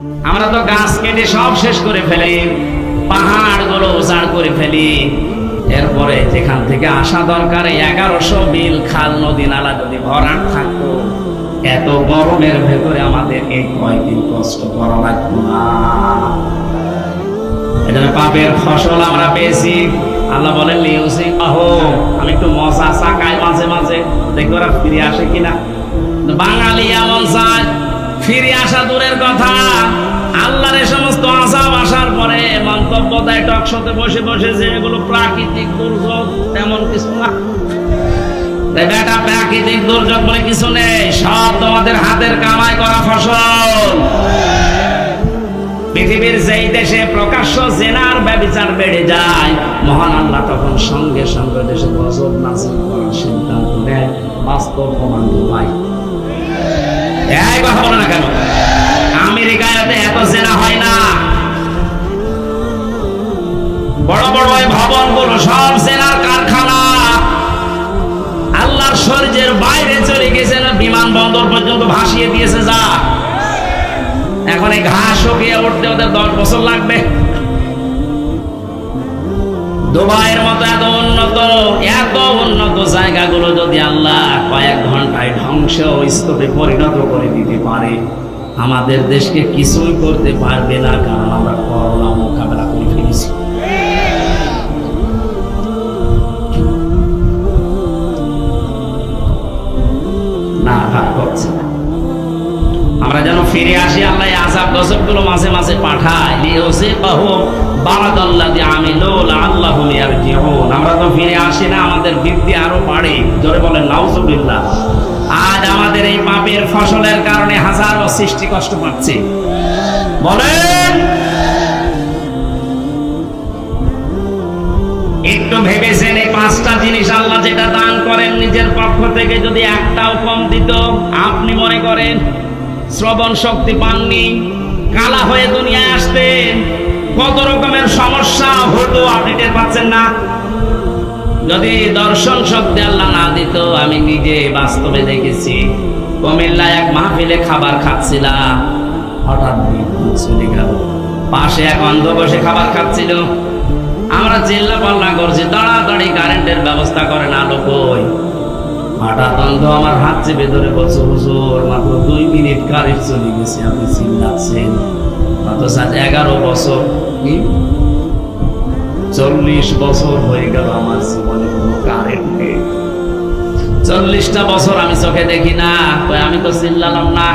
আমরা তো গাছ কেটে সব শেষ করে ফেলি, পাহাড় গুলো উজাড় করে ফেলি। এরপরে যেখান থেকে আসা দরকার 1100 বিল খাল নদী নালা যদি ভরাট থাকতো, এত গরমের ভেতরে আমাদের এই কয়দিন কষ্ট করা লাগতো না। এটা পাপের ফসল আমরা পেয়েছি। আল্লাহ বলেন লিউসি আহো, আমি একটু মশা চাকাই মাঝে মাঝে, দেখি ওরা ফিরে আসে কিনা। বাঙালি এমন চায়, ফিরে আসা দূরের কথা, আল্লাহর এই সমস্ত আযাব আসার পরে মন্তব্য দেয় টকশোতে বসে বসে যে এগুলো প্রাকৃতিক দুর্যোগ, তেমন কিছু না। বেটা, প্রাকৃতিক দুর্যোগ বলে কিছু নেই, সব তোমাদের হাতের কামাই করা ফসল। পৃথিবীর যেই দেশে প্রকাশ্য জেনার ব্যভিচার বেড়ে যায়, মহান আল্লাহ তখন সঙ্গে সঙ্গে দেশে গজব নাযিল করার সিদ্ধান্ত নেয়, বাস্তব প্রমাণ পাই। এই কথা বলে না কেন? আমেরিকায় এত জেনা হয় না, বড় বড় ওই ভবনগুলো সব জেনার কারখানা। আল্লাহর শরীরের বাইরে চলে গেছে না, বিমানবন্দর পর্যন্ত ভাসিয়ে দিয়েছে। যা এখন এই ঘাস শুকিয়ে উঠতে ওদের 10 বছর লাগবে। দুবাইয়ের মতো এত উন্নত জায়গাগুলো যদি আল্লাহ কয়েক ঘন্টায় ধ্বংস স্তূপে পরিণত করে দিতে পারে, আমাদের দেশকে কিছুই করতে পারবে না, কারণ আমরা করোনা মোকাবেলা করে ফেলেছি। না ভাগ করছে না। আমরা যেন ফিরে আসি, আল্লাহ আযাব গজব গুলো মাঝে মাঝে পাঠায়, আমরা তো ফিরে আসি না, আমাদের বৃদ্ধি আরো বাড়ে। জোরে বলেন নাউজুবিল্লাহ। আজ আমাদের এই পাপের ফসলের কারণে হাজারো সৃষ্টি কষ্ট পাচ্ছে। বলেন, একটু ভেবেছেন এই 5টা জিনিস আল্লাহ যেটা দান করেন নিজের পক্ষ থেকে, যদি একটাও কম দিত, আপনি মনে করেন শ্রবণ শক্তি পাননি, কালা হয়ে দুনিয়ায় আসতেন, কত রকমের সমস্যা হতো আপনি টের পাচ্ছেন না। যদি দর্শন শক্তি আল্লাহ না দিত, আমি নিজে বাস্তবে দেখেছি, কুমিল্লায় এক মাহফিলে খাবার খাচ্ছিলাম, হঠাৎ বিদ্যুৎ চলে গেল। পাশে এক অন্ধ বসে খাবার খাচ্ছিল, আমরা চিল্লা পাল্লা করছি, তাড়াতাড়ি কারেন্টের ব্যবস্থা করেন, আলো কই। হঠাৎ অন্ধ আমার হাত চেপে ধরে বলছে, হুজুর মাত্র 2 মিনিট কারেন্ট চলে গেছে, আপনি চিল্লাচ্ছেন। অথচ 11 বছর কি 40 বছর হয়ে গেল আমার জীবনে কোনো কারেন্ট নেই। 40টা বছর আমি চোখে দেখি না, আমি তো চিল্লালাম না।